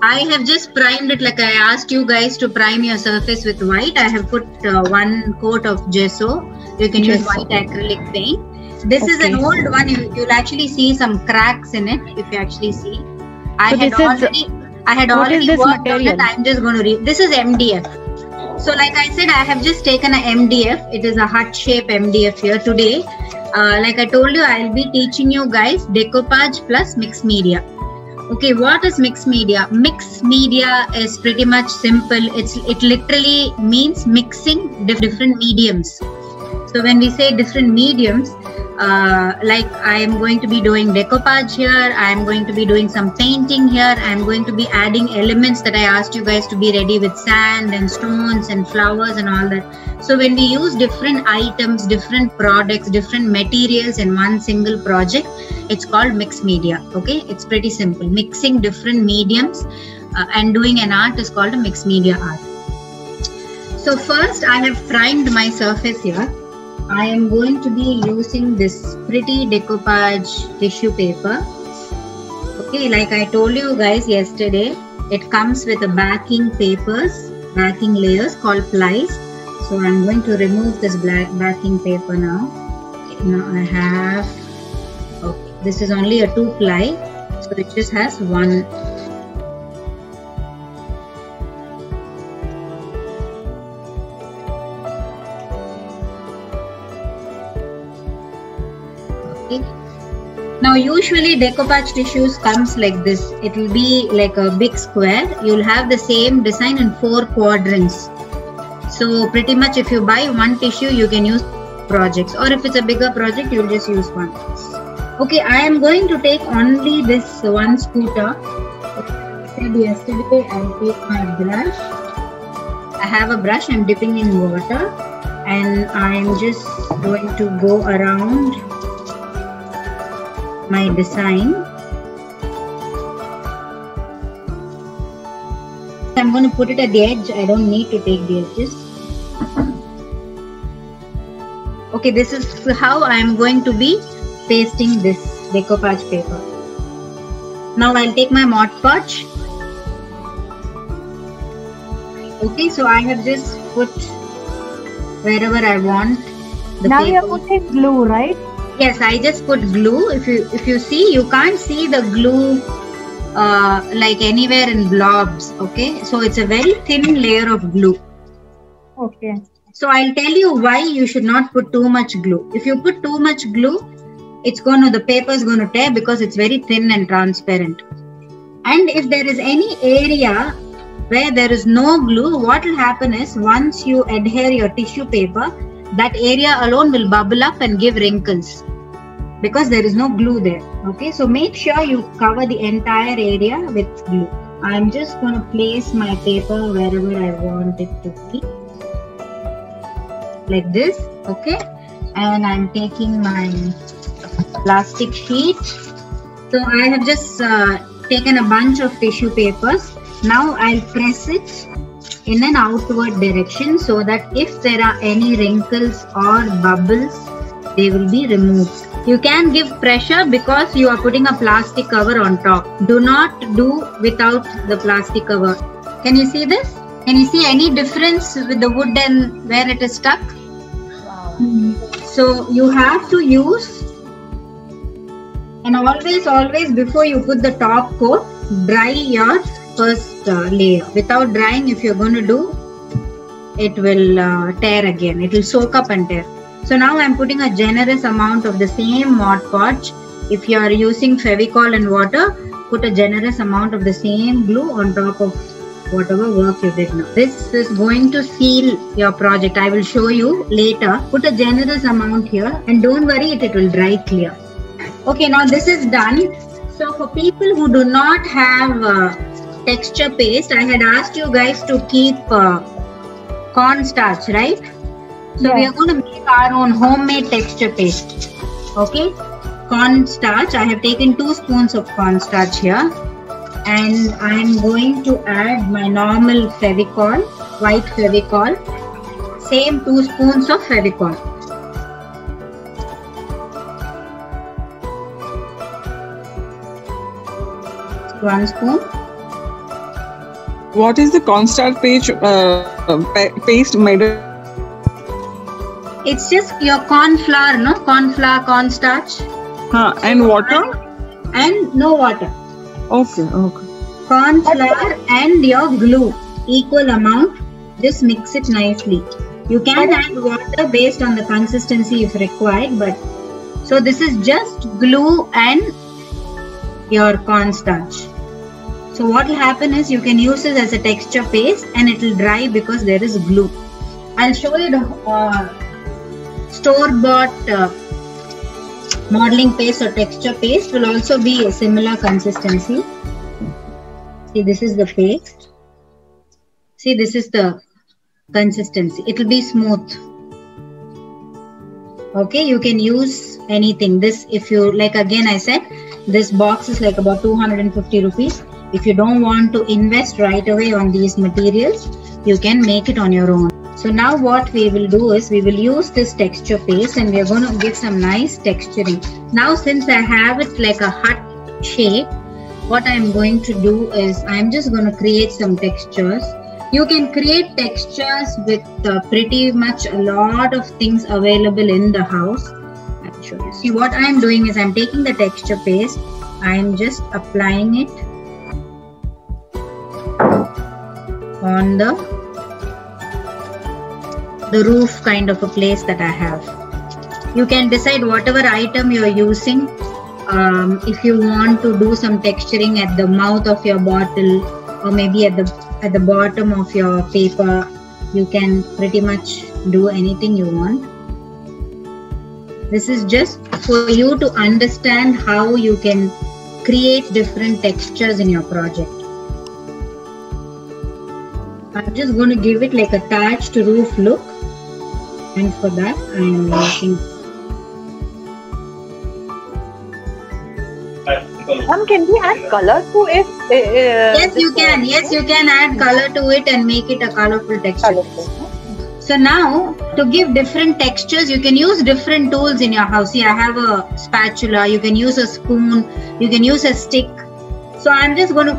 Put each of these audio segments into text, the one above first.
I have just primed it like I asked you guys to prime your surface with white. I have put one coat of gesso. You can use white acrylic paint. This is an old one. You'll actually see some cracks in it if you actually see. I had already worked on it. I'm just going to read. This is MDF. So like I said, I have just taken a MDF. It is a heart shape MDF here today. Like I told you, I'll be teaching you guys decoupage plus mixed media. Okay, what is mixed media? Mixed media is pretty much simple. It literally means mixing different mediums. So when we say different mediums, like I am going to be doing decoupage here, I am going to be doing some painting here, I am going to be adding elements that I asked you guys to be ready with sand and stones and flowers and all that. So when we use different items, different products, different materials in one single project, it's called mixed media. Okay, it's pretty simple. Mixing different mediums and doing an art is called a mixed media art. So first I have primed my surface here. I am going to be using this pretty decoupage tissue paper. Okay, like I told you guys yesterday, it comes with a backing layers called plies. So I'm going to remove this black backing paper now. Okay, now I have, okay, this is only a 2 ply, so it just has one. Now usually decoupage tissues comes like this. It will be like a big square. You'll have the same design in 4 quadrants. So pretty much if you buy one tissue, you can use projects, or if it's a bigger project, you'll just use one. Okay, I am going to take only this one scooter. I said yesterday, I'll take my brush. I have a brush, I'm dipping in water, and I'm just going to go around my design. I'm going to put it at the edge. I don't need to take the edges. Okay, this is how I am going to be pasting this decoupage paper. Now I'll take my Mod Podge. Okay, so I have just put wherever I want the now paper. You're putting glue, right? Yes, I just put glue. If you see, you can't see the glue like anywhere in blobs. Okay, so it's a very thin layer of glue. Okay. So I'll tell you why you should not put too much glue. If you put too much glue, the paper is going to tear because it's very thin and transparent. And if there is any area where there is no glue, what will happen is once you adhere your tissue paper, that area alone will bubble up and give wrinkles because there is no glue there. Okay, so make sure you cover the entire area with glue. I'm just going to place my paper wherever I want it to be, like this. Okay, and I'm taking my plastic sheet. So I have just taken a bunch of tissue papers. Now I'll press it in an outward direction so that if there are any wrinkles or bubbles, they will be removed. You can give pressure because you are putting a plastic cover on top. Do not do without the plastic cover. Can you see this? Can you see any difference with the wood and where it is stuck? Wow. So you have to use, and always before you put the top coat, dry your first layer. Without drying, if you're going to do, it will tear again. It will soak up and tear. So now I'm putting a generous amount of the same Mod Podge. If you are using Fevicol and water, put a generous amount of the same glue on top of whatever work you did now. This is going to seal your project. I will show you later. Put a generous amount here and don't worry, it will dry clear. Okay, now this is done. So for people who do not have texture paste, I had asked you guys to keep cornstarch, right? So we are going to make our own homemade texture paste. Okay, cornstarch. I have taken 2 spoons of cornstarch here, and I am going to add my normal Fevicol, white Fevicol. Same 2 spoons of Fevicol. 1 spoon. What is the cornstarch paste made of? It's just your corn flour, no? Corn flour, cornstarch. And water? And no water. Okay. Corn flour and your glue, equal amount. Just mix it nicely. You can add water based on the consistency if required, but so this is just glue and your cornstarch. So what will happen is you can use this as a texture paste and it will dry because there is glue. I'll show you the store-bought modeling paste or texture paste will also be a similar consistency. See, this is the paste. See, this is the consistency. It will be smooth. Okay, you can use anything. This, if you like, again I said, this box is like about 250 rupees. If you don't want to invest right away on these materials, you can make it on your own. So now what we will do is we will use this texture paste and we are going to give some nice texturing. Now since I have it like a heart shape, what I am going to do is I am just going to create some textures. You can create textures with pretty much a lot of things available in the house. I'll show you. See, what I am doing is I am taking the texture paste, I am just applying it on the roof kind of a place that I have. You can decide whatever item you are using. If you want to do some texturing at the mouth of your bottle or maybe at the bottom of your paper, you can pretty much do anything you want. This is just for you to understand how you can create different textures in your project. I'm just going to give it like a thatched roof look, and for that I am using. Can we add color to it? Yes, you can. Yes, you can add color to it and make it a colorful texture. So now, to give different textures, you can use different tools in your house. See, I have a spatula. You can use a spoon. You can use a stick. So I'm just going to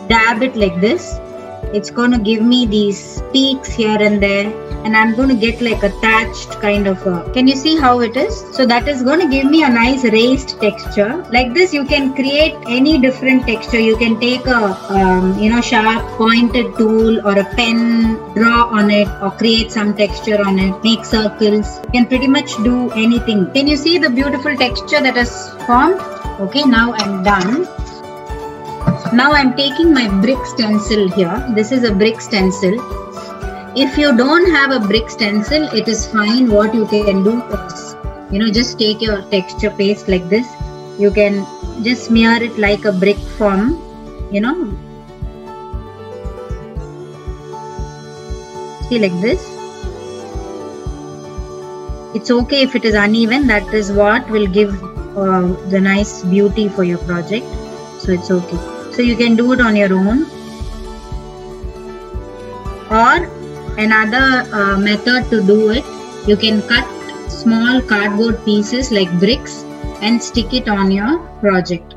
dab it like this. It's going to give me these peaks here and there, and I'm going to get like a thatched kind of a, can you see how it is? So that is going to give me a nice raised texture. Like this, you can create any different texture. You can take a sharp pointed tool or a pen, draw on it or create some texture on it, make circles. You can pretty much do anything. Can you see the beautiful texture that has formed? Okay, now I'm done. Now I'm taking my brick stencil here. This is a brick stencil. If you don't have a brick stencil, it is fine. What you can do is, just take your texture paste like this. You can just smear it like a brick form, See, like this. It's okay if it is uneven. That is what will give the nice beauty for your project. So it's okay. So you can do it on your own. Or another method to do it, you can cut small cardboard pieces like bricks and stick it on your project.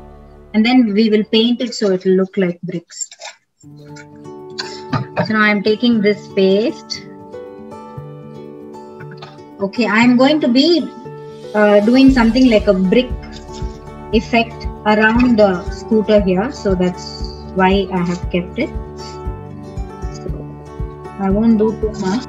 And then we will paint it so it will look like bricks. So now I am taking this paste. Okay, I am going to be doing something like a brick effect around the scooter here. So that's why I have kept it. I won't do too much.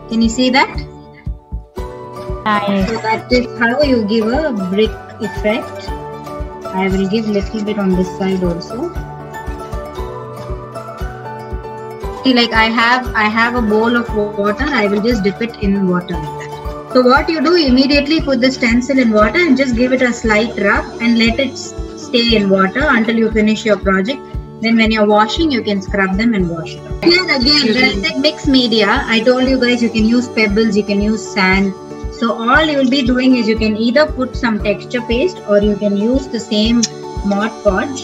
Can you see that? Nice. So that is how you give a brick effect. I will give little bit on this side also. See, like I have a bowl of water. I will just dip it in water like that. So what you do, immediately put the stencil in water and just give it a slight rub and let it stay in water until you finish your project. Then when you're washing, you can scrub them and wash them. Here again, there's like mixed media. I told you guys you can use pebbles, you can use sand. So all you will be doing is you can either put some texture paste or you can use the same Mod Podge.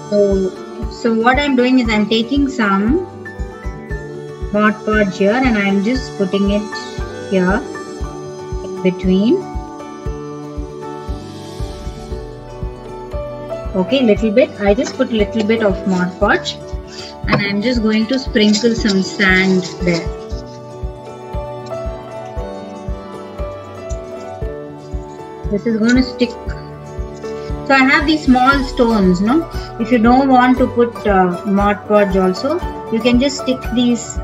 So what I'm doing is I'm taking some Mod Podge here and I'm just putting it here in between. Okay, little bit. I just put little bit of Mod Podge and I'm just going to sprinkle some sand there. This is going to stick. So I have these small stones, no? If you don't want to put Mod Podge also, you can just stick these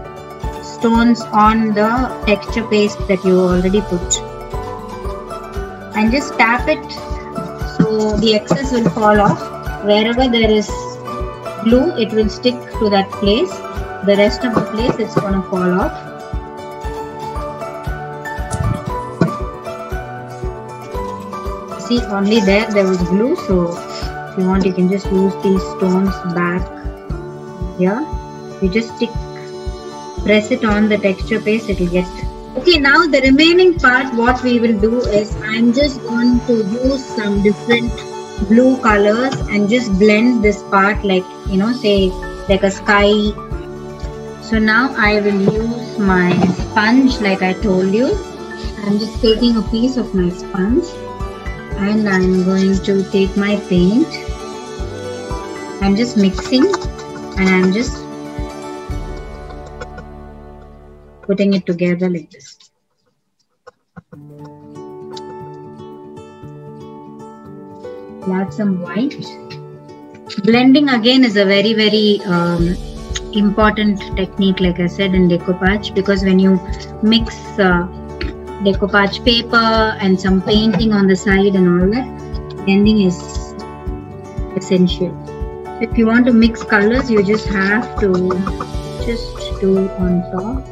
stones on the texture paste that you already put. And just tap it so the excess will fall off. Wherever there is glue, it will stick to that place. The rest of the place is going to fall off. See, only there was glue, so if you want you can just use these stones back here. You just press it on the texture paste, it will get. Okay, now the remaining part what we will do is I'm just going to use some different blue colors and just blend this part like, you know, say like a sky. So now I will use my sponge like I told you. I'm just taking a piece of my sponge and I'm going to take my paint. I'm just mixing and I'm just putting it together like this. Add some white. Blending again is a very, very important technique, like I said, in decoupage, because when you mix decoupage paper and some painting on the side and all that, blending is essential. If you want to mix colors, you just have to just do on top.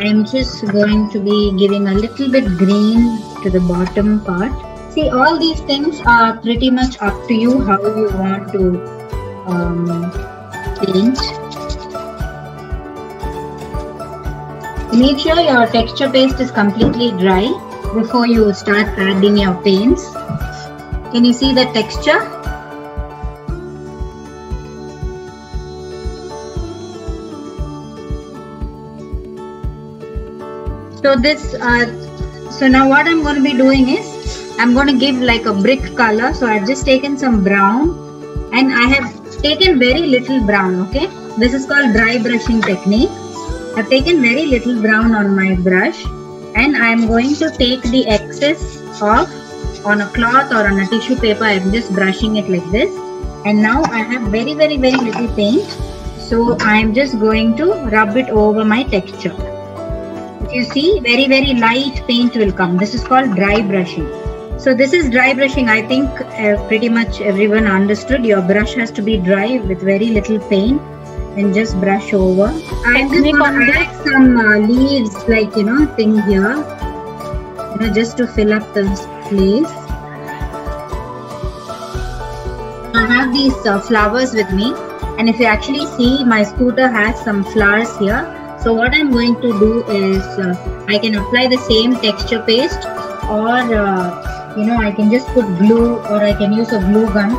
I'm just going to be giving a little bit green to the bottom part. See, all these things are pretty much up to you how you want to paint. Make sure your texture paste is completely dry before you start adding your paints. Can you see the texture? So this, so now what I'm going to be doing is, I'm going to give like a brick color. So I've just taken some brown and I have taken very little brown, okay. This is called dry brushing technique. I've taken very little brown on my brush and I'm going to take the excess off on a cloth or on a tissue paper. I'm just brushing it like this. And now I have very, very, very little paint. So I'm just going to rub it over my texture. You see, very, very light paint will come. This is called dry brushing. So this is dry brushing. I think pretty much everyone understood. Your brush has to be dry with very little paint and just brush over. I'm just going to add some leaves, like, you know, thing here, you know, just to fill up the place. I have these flowers with me, and if you actually see, my scooter has some flowers here. So what I'm going to do is I can apply the same texture paste, or you know, I can just put glue, or I can use a glue gun.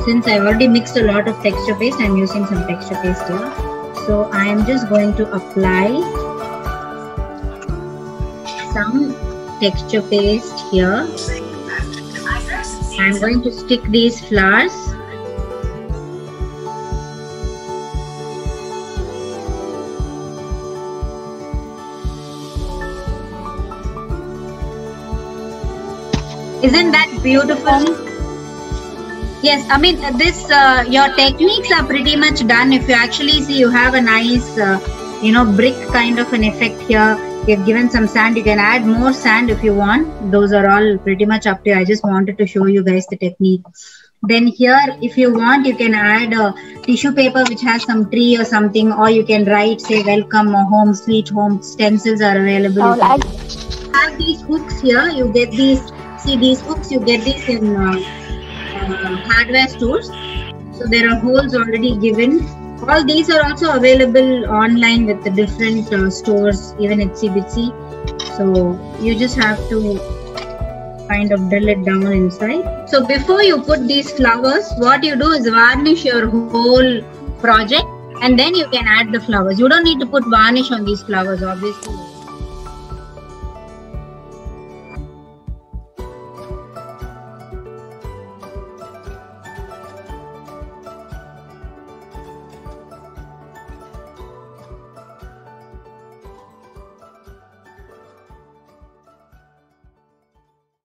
Since I already mixed a lot of texture paste, I'm using some texture paste here. So I am just going to apply some texture paste here. I'm going to stick these flowers. Isn't that beautiful? Yes, I mean, this your techniques are pretty much done. If you actually see, you have a nice you know, brick kind of an effect here. You've given some sand. You can add more sand if you want. Those are all pretty much up to you. I just wanted to show you guys the technique. Then here, if you want, you can add a tissue paper which has some tree or something, or you can write, say, welcome or home, sweet home. Stencils are available. You have these hooks here. You get these. See these hooks, you get these in hardware stores. So there are holes already given All these are also available online with the different stores, even at CBC. So you just have to kind of drill it down inside. So before you put these flowers, what you do is varnish your whole project, and then you can add the flowers. You don't need to put varnish on these flowers, obviously.